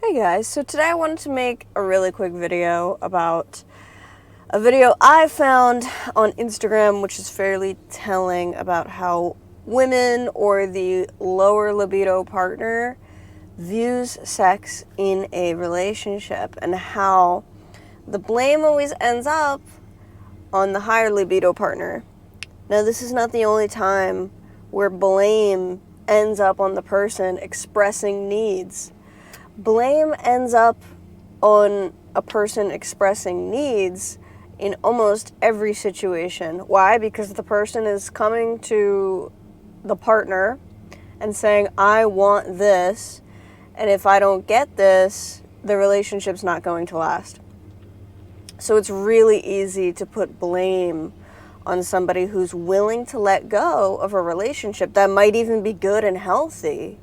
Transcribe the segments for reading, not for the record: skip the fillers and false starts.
Hey guys, so today I wanted to make a really quick video about a video I found on Instagram, which is fairly telling about how women or the lower libido partner views sex in a relationship and how the blame always ends up on the higher libido partner. Now, this is not the only time where blame ends up on the person expressing needs. Blame ends up on a person expressing needs in almost every situation. Why? Because the person is coming to the partner and saying, I want this, and if I don't get this, the relationship's not going to last. So it's really easy to put blame on somebody who's willing to let go of a relationship that might even be good and healthy,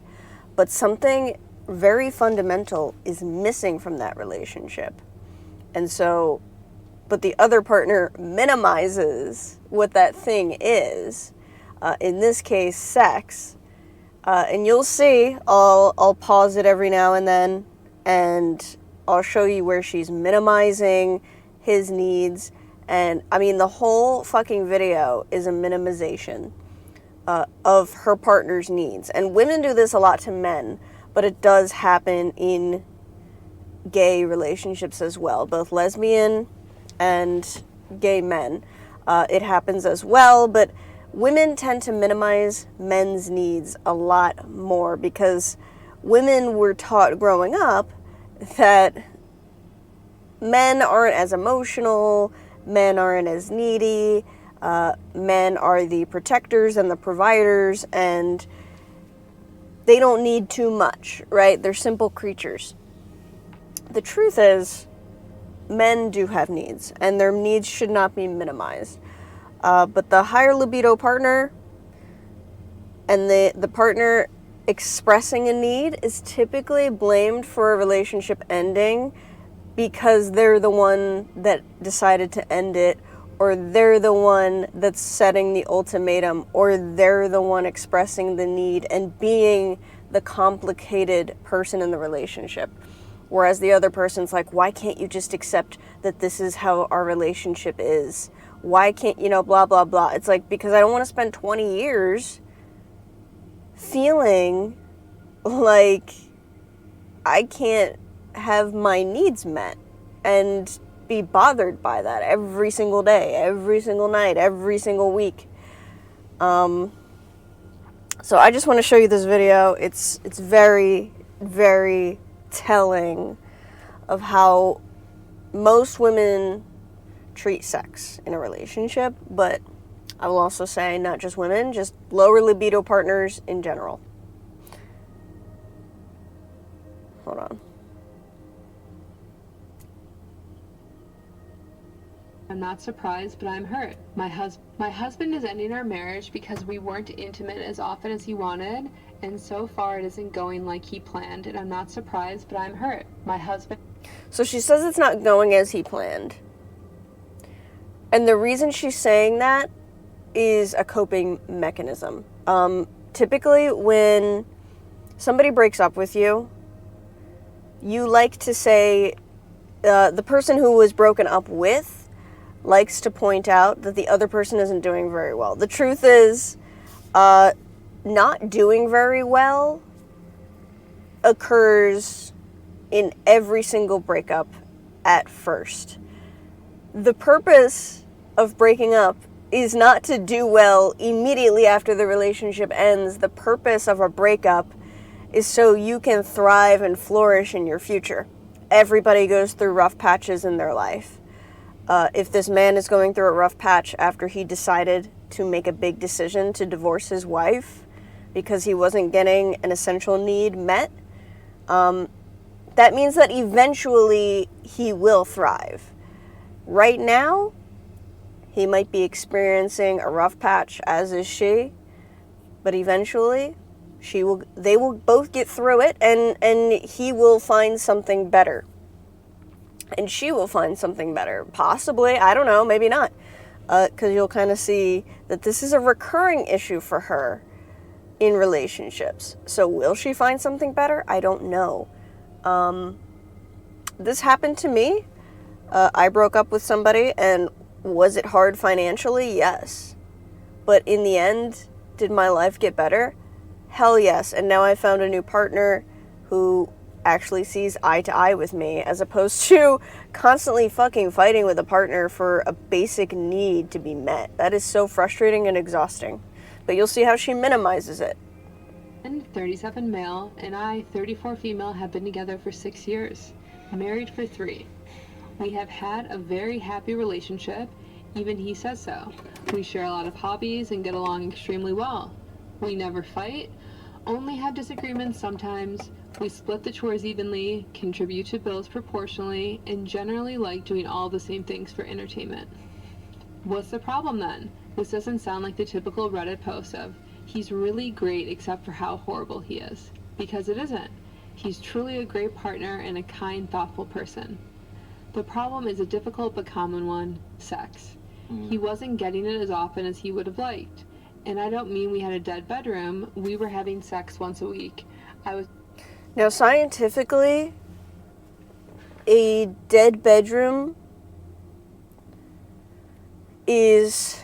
but something very fundamental is missing from that relationship. And so, but the other partner minimizes what that thing is, in this case, sex. And you'll see, I'll pause it every now and then, and I'll show you where she's minimizing his needs. And I mean, the whole fucking video is a minimization of her partner's needs. And women do this a lot to men, but it does happen in gay relationships as well, both lesbian and gay men. It happens as well, but women tend to minimize men's needs a lot more because women were taught growing up that men aren't as emotional, men aren't as needy, men are the protectors and the providers, and they don't need too much, right? They're simple creatures. The truth is, men do have needs, and their needs should not be minimized. But the higher libido partner and the partner expressing a need is typically blamed for a relationship ending because they're the one that decided to end it, or they're the one that's setting the ultimatum, or they're the one expressing the need and being the complicated person in the relationship. Whereas the other person's like, why can't you just accept that this is how our relationship is? Why can't, blah, blah, blah. It's like, because I don't want to spend 20 years feeling like I can't have my needs met and be bothered by that every single day, every single night, every single week. So I just want to show you this video. It's very, very telling of how most women treat sex in a relationship, but I will also say not just women, just lower libido partners in general. Hold on. I'm not surprised, but I'm hurt. My husband is ending our marriage because we weren't intimate as often as he wanted, and so far it isn't going like he planned, and I'm not surprised, but I'm hurt. My husband... So she says it's not going as he planned. And the reason she's saying that is a coping mechanism. Typically, when somebody breaks up with you, you like to say, the person who was broken up with likes to point out that the other person isn't doing very well. The truth is, not doing very well occurs in every single breakup at first. The purpose of breaking up is not to do well immediately after the relationship ends. The purpose of a breakup is so you can thrive and flourish in your future. Everybody goes through rough patches in their life. If this man is going through a rough patch after he decided to make a big decision to divorce his wife because he wasn't getting an essential need met, that means that eventually he will thrive. Right now, he might be experiencing a rough patch, as is she, but eventually they will both get through it, and he will find something better. And she will find something better. Possibly, I don't know, maybe not. Because you'll kind of see that this is a recurring issue for her in relationships. So will she find something better? I don't know. This happened to me. I broke up with somebody, and was it hard financially? Yes. But in the end, did my life get better? Hell yes. And now I found a new partner who actually sees eye to eye with me, as opposed to constantly fucking fighting with a partner for a basic need to be met. That is so frustrating and exhausting. But you'll see how she minimizes it. 37 male, and I, 34 female, have been together for 6 years, married for 3. We have had a very happy relationship, even he says so. We share a lot of hobbies and get along extremely well. We never fight, only have disagreements sometimes. We split the chores evenly, contribute to bills proportionally, and generally like doing all the same things for entertainment. What's the problem then? This doesn't sound like the typical Reddit post of, "He's really great except for how horrible he is." Because it isn't. He's truly a great partner and a kind, thoughtful person. The problem is a difficult but common one: sex. He wasn't getting it as often as he would have liked. And I don't mean we had a dead bedroom. We were having sex once a week. Now, scientifically, a dead bedroom is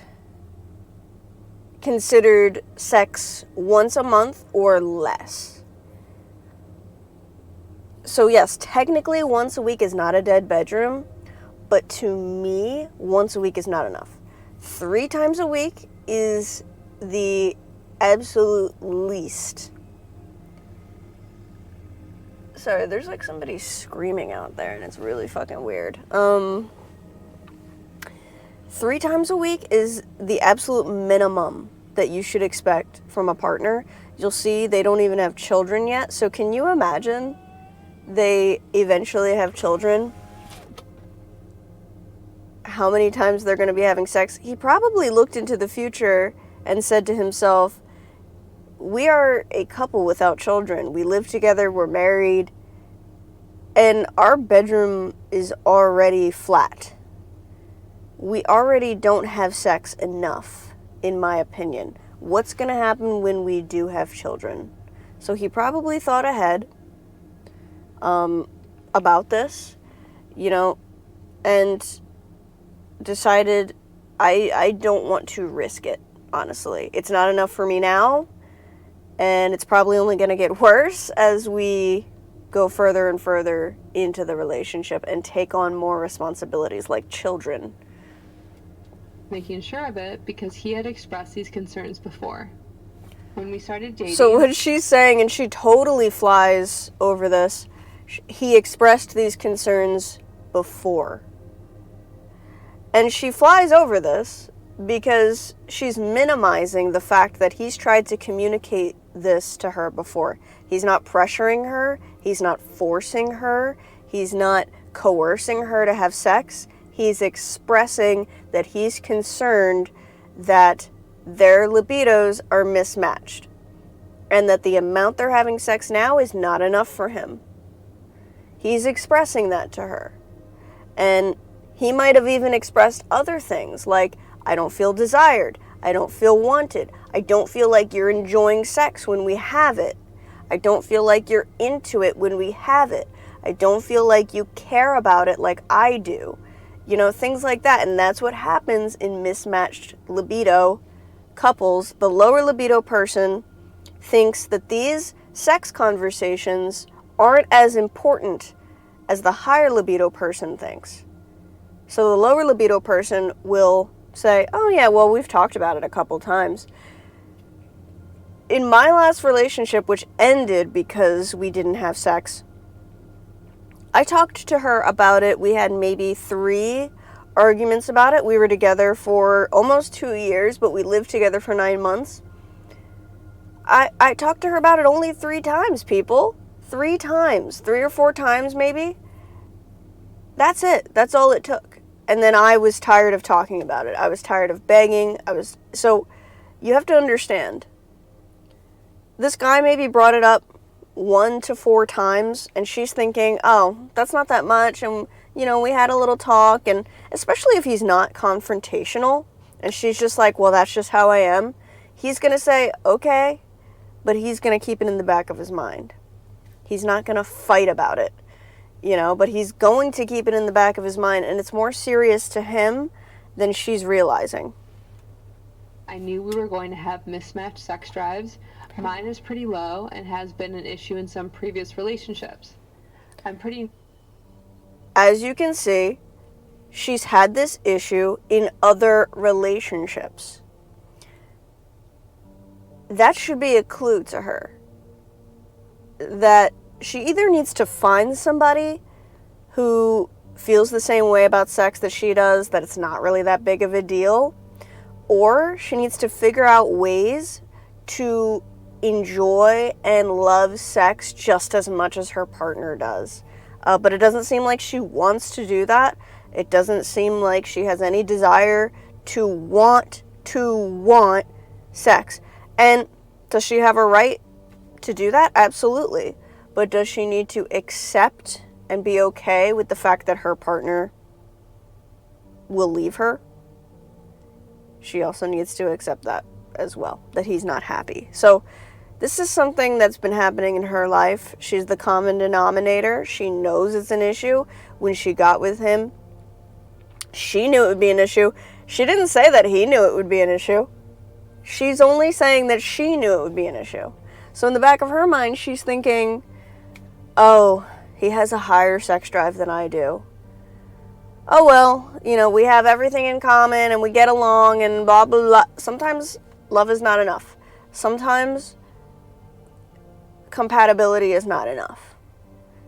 considered sex once a month or less. So yes, technically once a week is not a dead bedroom, but to me, once a week is not enough. 3 times a week is the absolute least. Sorry, there's like somebody screaming out there and it's really fucking weird. 3 times a week is the absolute minimum that you should expect from a partner. You'll see they don't even have children yet. So can you imagine they eventually have children? How many times they're going to be having sex? He probably looked into the future and said to himself, we are a couple without children. We live together, we're married, and our bedroom is already flat. We already don't have sex enough, in my opinion. What's going to happen when we do have children? So he probably thought ahead about this, and decided, I don't want to risk it, honestly. It's not enough for me now, and it's probably only going to get worse as we go further and further into the relationship and take on more responsibilities like children. Making sure of it because he had expressed these concerns before. When we started dating... So what she's saying, and she totally flies over this, he expressed these concerns before. And she flies over this because she's minimizing the fact that he's tried to communicate this to her before. He's not pressuring her, he's not forcing her, he's not coercing her to have sex. He's expressing that he's concerned that their libidos are mismatched and that the amount they're having sex now is not enough for him. He's expressing that to her. And he might have even expressed other things like, I don't feel desired, I don't feel wanted, I don't feel like you're enjoying sex when we have it, I don't feel like you're into it when we have it, I don't feel like you care about it like I do. Things like that. And that's what happens in mismatched libido couples. The lower libido person thinks that these sex conversations aren't as important as the higher libido person thinks. So the lower libido person will say, oh yeah, well, we've talked about it a couple times. In my last relationship, which ended because we didn't have sex, I talked to her about it. We had maybe 3 arguments about it. We were together for almost 2 years, but we lived together for 9 months. I talked to her about it only 3 times, people. 3 times. 3 or 4 times, maybe. That's it. That's all it took. And then I was tired of talking about it. I was tired of begging. So you have to understand. This guy maybe brought it up 1 to 4 times, and she's thinking, oh, that's not that much, and we had a little talk, and especially if he's not confrontational and she's just like, well, that's just how I am, he's gonna say okay, but he's gonna keep it in the back of his mind. He's not going to fight about it, but he's going to keep it in the back of his mind, and it's more serious to him than she's realizing. I knew we were going to have mismatched sex drives. Mine is pretty low and has been an issue in some previous relationships. As you can see, she's had this issue in other relationships. That should be a clue to her that she either needs to find somebody who feels the same way about sex that she does, that it's not really that big of a deal, or she needs to figure out ways to enjoy and love sex just as much as her partner does. But it doesn't seem like she wants to do that. It doesn't seem like she has any desire to want sex. And does she have a right to do that? Absolutely. But does she need to accept and be okay with the fact that her partner will leave her? She also needs to accept that as well, that he's not happy. So this is something that's been happening in her life. She's the common denominator. She knows it's an issue. When she got with him, she knew it would be an issue. She didn't say that he knew it would be an issue. She's only saying that she knew it would be an issue. So in the back of her mind, she's thinking, oh, he has a higher sex drive than I do. Oh, well, we have everything in common and we get along and blah, blah, blah. Sometimes love is not enough. Sometimes compatibility is not enough.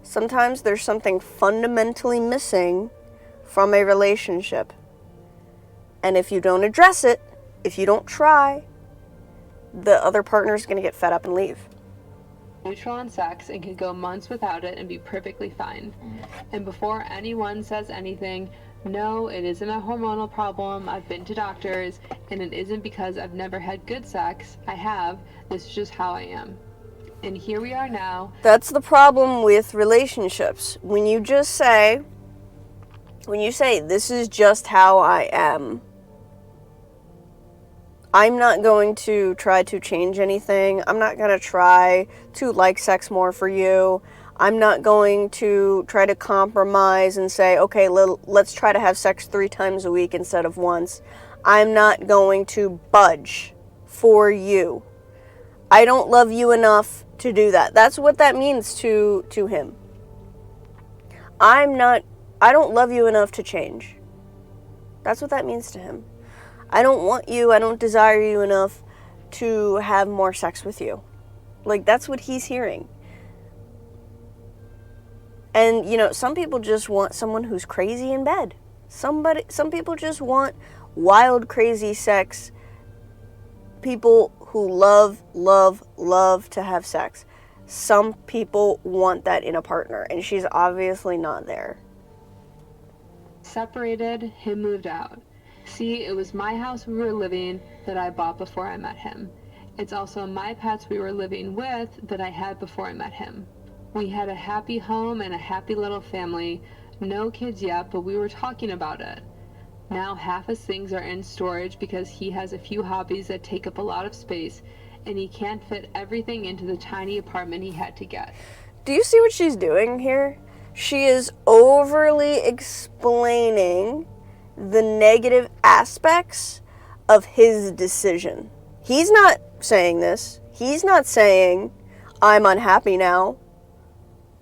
Sometimes there's something fundamentally missing from a relationship. And if you don't address it, if you don't try, the other partner's going to get fed up and leave. Neutral on sex and can go months without it and be perfectly fine. And before anyone says anything, no, it isn't a hormonal problem. I've been to doctors, and it isn't because I've never had good sex. I have. This is just how I am. And here we are now. That's the problem with relationships. When you say, this is just how I am, I'm not going to try to change anything. I'm not going to try to like sex more for you. I'm not going to try to compromise and say, okay, let's try to have sex 3 times a week instead of once. I'm not going to budge for you. I don't love you enough to do that. That's what that means to him. I don't love you enough to change. That's what that means to him. I don't want you, I don't desire you enough to have more sex with you. Like, that's what he's hearing. And, some people just want someone who's crazy in bed. Some people just want wild, crazy sex. People who love to have sex. Some people want that in a partner, and she's obviously not there. Separated, him moved out. See, it was my house we were living that I bought before I met him. It's also my pets we were living with that I had before I met him. We had a happy home and a happy little family. No kids yet, but we were talking about it. Now half his things are in storage because he has a few hobbies that take up a lot of space, and he can't fit everything into the tiny apartment he had to get. Do you see what she's doing here? She is overly explaining the negative aspects of his decision. He's not saying this. He's not saying, I'm unhappy now,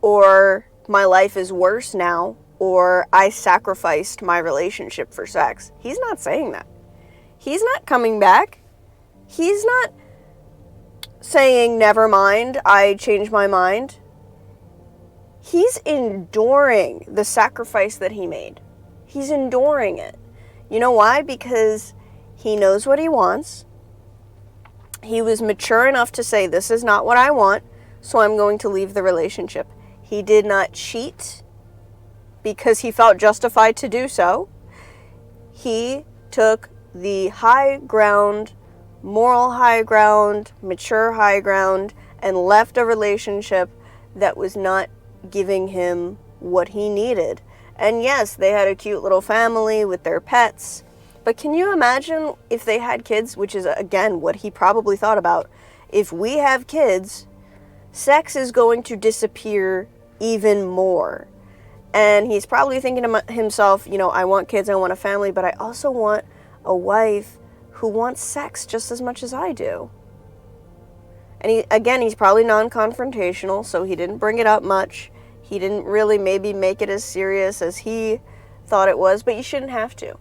or my life is worse now, or I sacrificed my relationship for sex. He's not saying that. He's not coming back. He's not saying, never mind, I changed my mind. He's enduring the sacrifice that he made. He's enduring it. You know why? Because he knows what he wants. He was mature enough to say, this is not what I want, so I'm going to leave the relationship. He did not cheat because he felt justified to do so. He took the high ground, moral high ground, mature high ground, and left a relationship that was not giving him what he needed. And yes, they had a cute little family with their pets. But can you imagine if they had kids, which is, again, what he probably thought about. If we have kids, sex is going to disappear even more. And he's probably thinking to himself, you know, I want kids, I want a family, but I also want a wife who wants sex just as much as I do. And he's probably non-confrontational, so he didn't bring it up much. He didn't really maybe make it as serious as he thought it was, but you shouldn't have to.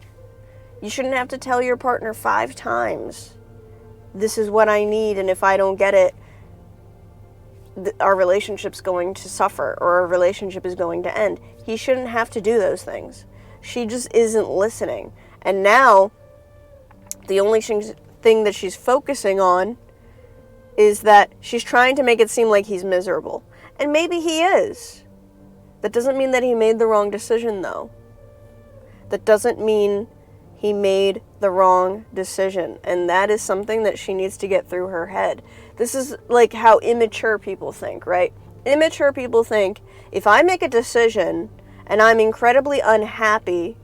You shouldn't have to tell your partner 5 times, this is what I need, and if I don't get it, our relationship's going to suffer, or our relationship is going to end. He shouldn't have to do those things. She just isn't listening. And now, the only thing that she's focusing on is that she's trying to make it seem like he's miserable. And maybe he is. That doesn't mean that he made the wrong decision, though. That doesn't mean he made the wrong decision. And that is something that she needs to get through her head. This is like how immature people think, right? Immature people think, if I make a decision and I'm incredibly unhappy,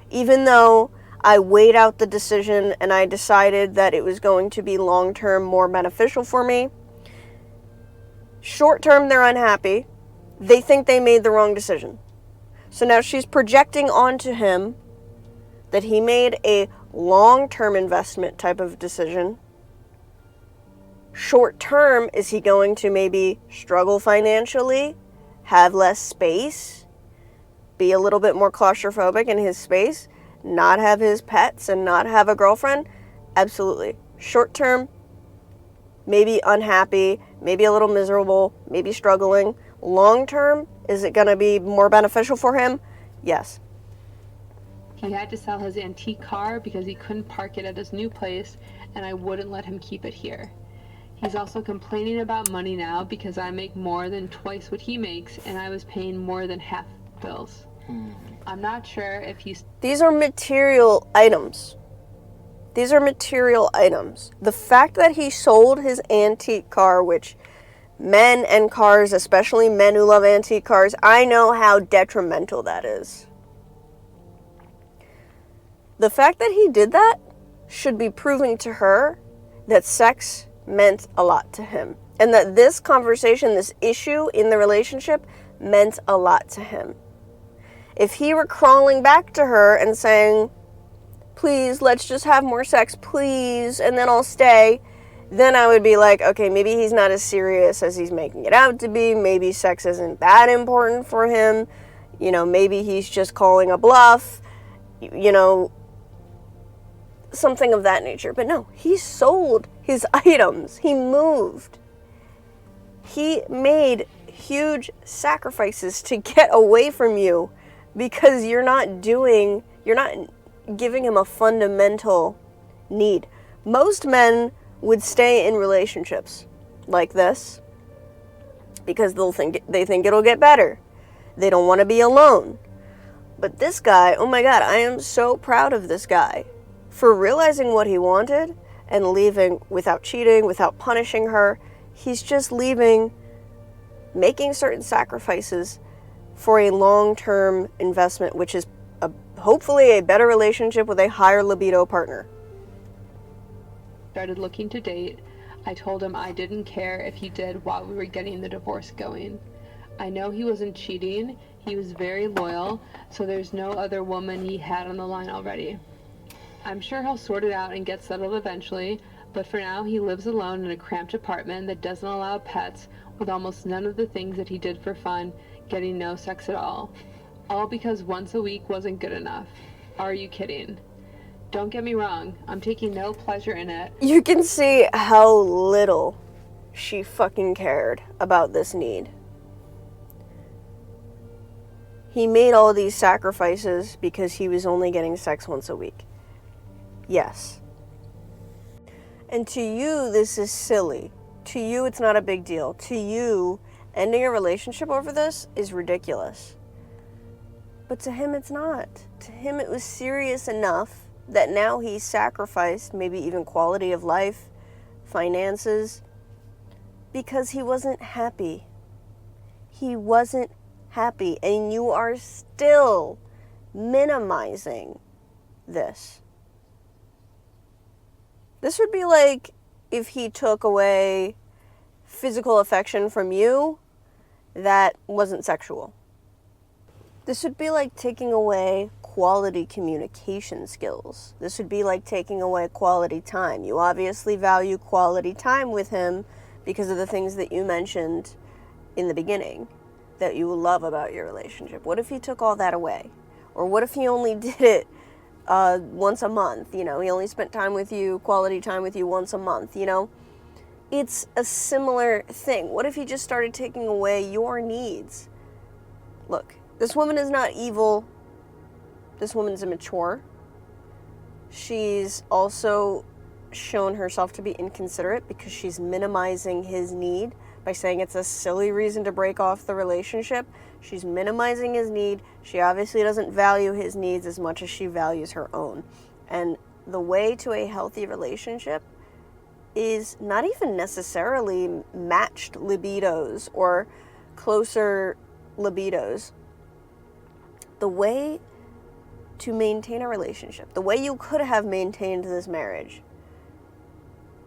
even though I weighed out the decision and I decided that it was going to be long-term more beneficial for me, short-term they're unhappy, they think they made the wrong decision. So now she's projecting onto him that he made a long-term investment type of decision. Short-term, is he going to maybe struggle financially, have less space, be a little bit more claustrophobic in his space, not have his pets and not have a girlfriend? Absolutely. Short-term, maybe unhappy, maybe a little miserable, maybe struggling. Long-term, is it going to be more beneficial for him? Yes. He had to sell his antique car because he couldn't park it at his new place, and I wouldn't let him keep it here. He's also complaining about money now because I make more than twice what he makes, and I was paying more than half bills. I'm not sure if he's... These are material items. These are material items. The fact that he sold his antique car, which men and cars, especially men who love antique cars, I know how detrimental that is. The fact that he did that should be proving to her that sex meant a lot to him. And that this conversation, this issue in the relationship, meant a lot to him. If he were crawling back to her and saying, please, let's just have more sex, please, and then I'll stay, then I would be like, okay, maybe he's not as serious as he's making it out to be. Maybe sex isn't that important for him. You know, maybe he's just calling a bluff. You know, something of that nature. But no, he sold his items. He moved. He made huge sacrifices to get away from you because you're not giving him a fundamental need. Most men would stay in relationships like this because they think it'll get better. They don't want to be alone. But this guy, oh my God, I am so proud of this guy for realizing what he wanted and leaving without cheating, without punishing her. He's just leaving, making certain sacrifices for a long-term investment, which is hopefully a better relationship with a higher libido partner. Started looking to date. I told him I didn't care if he did while we were getting the divorce going. I know he wasn't cheating. He was very loyal, so there's no other woman he had on the line already. I'm sure he'll sort it out and get settled eventually, but for now he lives alone in a cramped apartment that doesn't allow pets, with almost none of the things that he did for fun, getting no sex at all. All because once a week wasn't good enough. Are you kidding? Don't get me wrong, I'm taking no pleasure in it. You can see how little she fucking cared about this need. He made all these sacrifices because he was only getting sex once a week. Yes. And to you, this is silly. To you, it's not a big deal. To you, ending a relationship over this is ridiculous. But to him, it's not. To him, it was serious enough that now he sacrificed maybe even quality of life, finances, because he wasn't happy. He wasn't happy. And you are still minimizing this. This would be like if he took away physical affection from you that wasn't sexual. This would be like taking away quality communication skills. This would be like taking away quality time. You obviously value quality time with him because of the things that you mentioned in the beginning that you love about your relationship. What if he took all that away? Or what if he only did it once a month? You know, he only spent time with you, quality time with you once a month, you know? It's a similar thing. What if he just started taking away your needs? Look, this woman is not evil. This woman's immature. She's also shown herself to be inconsiderate because she's minimizing his need by saying it's a silly reason to break off the relationship. She's minimizing his need. She obviously doesn't value his needs as much as she values her own. And the way to a healthy relationship is not even necessarily matched libidos or closer libidos. The way to maintain a relationship, the way you could have maintained this marriage,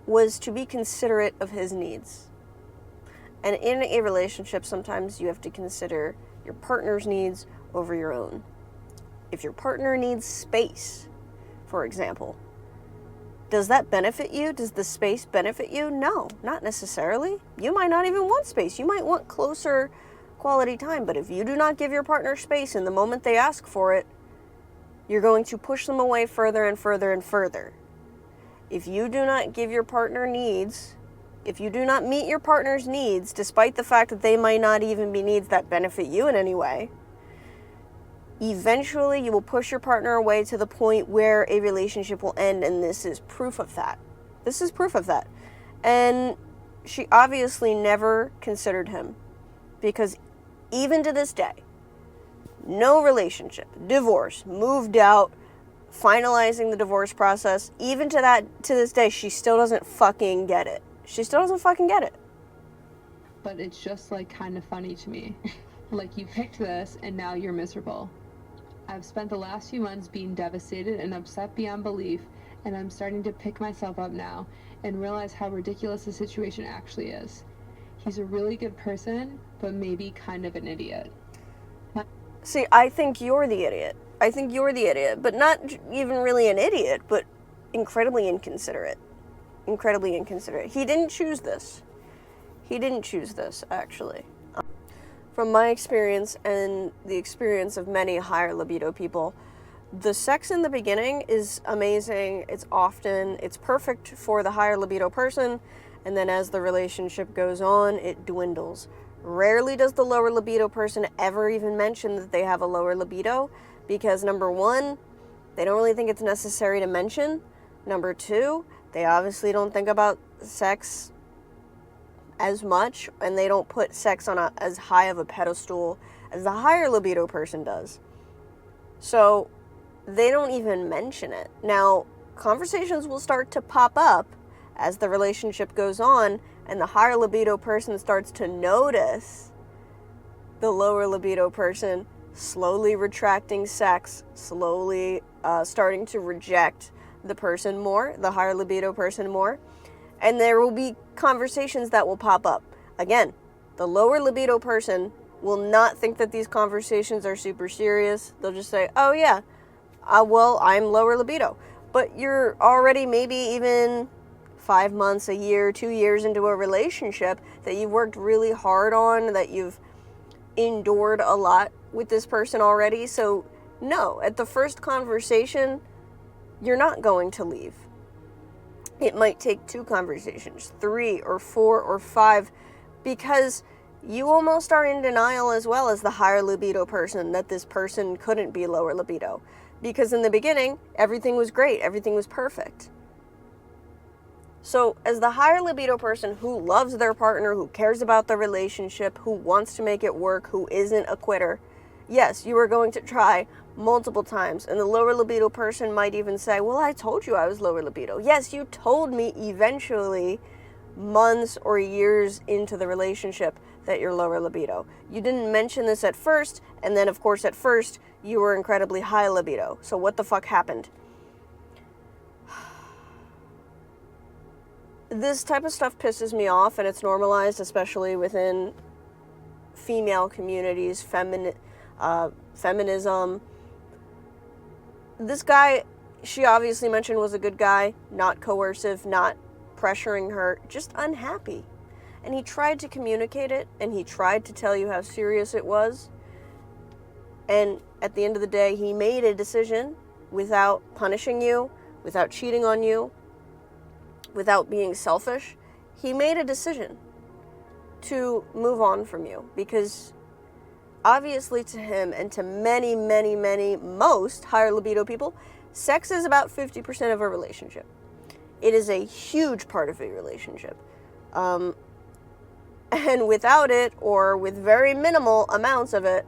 was to be considerate of his needs. And in a relationship, sometimes you have to consider your partner's needs over your own. If your partner needs space, for example, does that benefit you? Does the space benefit you? No, not necessarily. You might not even want space. You might want closer quality time. But if you do not give your partner space in the moment they ask for it, you're going to push them away further and further and further. If you do not give your partner needs, if you do not meet your partner's needs, despite the fact that they might not even be needs that benefit you in any way, eventually you will push your partner away to the point where a relationship will end, and this is proof of that. This is proof of that. And she obviously never considered him, because even to this day, no relationship, divorce, moved out, finalizing the divorce process, even to this day, she still doesn't fucking get it. She still doesn't fucking get it. But it's just like kind of funny to me. Like, you picked this and now you're miserable. I've spent the last few months being devastated and upset beyond belief, and I'm starting to pick myself up now and realize how ridiculous the situation actually is. He's a really good person, but maybe kind of an idiot. See, I think you're the idiot. I think you're the idiot, but not even really an idiot, but incredibly inconsiderate. Incredibly inconsiderate. He didn't choose this. He didn't choose this, actually. From my experience and the experience of many higher libido people, the sex in the beginning is amazing. It's perfect for the higher libido person, and then as the relationship goes on, it dwindles. Rarely does the lower libido person ever even mention that they have a lower libido, because number one, they don't really think it's necessary to mention. Number two, they obviously don't think about sex as much, and they don't put sex on as high of a pedestal as the higher libido person does. So they don't even mention it. Now, conversations will start to pop up as the relationship goes on, and the higher libido person starts to notice the lower libido person slowly retracting sex, slowly starting to reject the person more, the higher libido person more. And there will be conversations that will pop up. Again, the lower libido person will not think that these conversations are super serious. They'll just say, oh yeah, well, I'm lower libido. But you're already maybe even 5 months, a year, 2 years into a relationship that you've worked really hard on, that you've endured a lot with this person already. So no, at the first conversation, you're not going to leave. It might take 2 conversations, 3 or 4 or 5, because you almost are in denial as well as the higher libido person that this person couldn't be lower libido. Because in the beginning, everything was great, everything was perfect. So as the higher libido person who loves their partner, who cares about the relationship, who wants to make it work, who isn't a quitter, yes, you are going to try multiple times. And the lower libido person might even say, well, I told you I was lower libido. Yes, you told me eventually, months or years into the relationship, that you're lower libido. You didn't mention this at first, and then of course at first you were incredibly high libido. So what the fuck happened? this type of stuff pisses me off, and it's normalized, especially within female communities, feminism. This guy, she obviously mentioned, was a good guy, not coercive, not pressuring her, just unhappy. And he tried to communicate it, and he tried to tell you how serious it was. And at the end of the day, he made a decision without punishing you, without cheating on you, without being selfish. He made a decision to move on from you, because obviously to him and to many, many, many, most higher libido people, sex is about 50% of a relationship. It is a huge part of a relationship. And without it, or with very minimal amounts of it,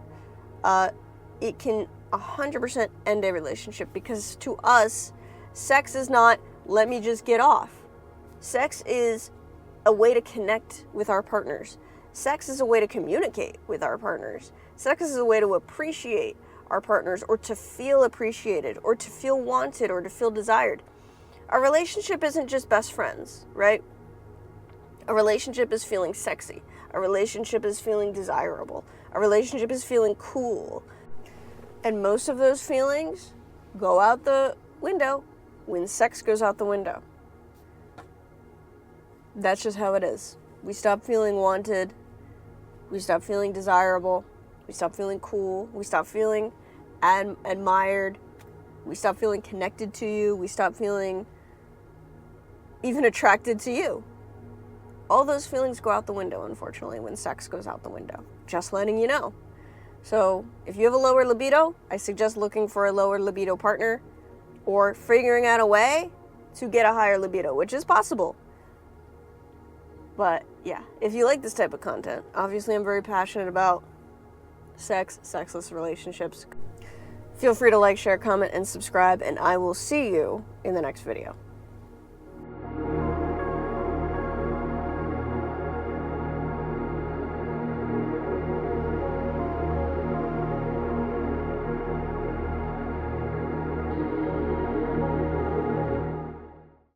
it can 100% end a relationship, because to us, sex is not, let me just get off. Sex is a way to connect with our partners. Sex is a way to communicate with our partners. Sex is a way to appreciate our partners, or to feel appreciated, or to feel wanted, or to feel desired. A relationship isn't just best friends, right? A relationship is feeling sexy. A relationship is feeling desirable. A relationship is feeling cool. And most of those feelings go out the window when sex goes out the window. That's just how it is. We stop feeling wanted. We stop feeling desirable. We stop feeling cool. We stop feeling admired. We stop feeling connected to you. We stop feeling even attracted to you. All those feelings go out the window, unfortunately, when sex goes out the window. Just letting you know. So if you have a lower libido, I suggest looking for a lower libido partner, or figuring out a way to get a higher libido, which is possible. But yeah, if you like this type of content, obviously I'm very passionate about sex, sexless relationships. Feel free to like, share, comment, and subscribe, and I will see you in the next video.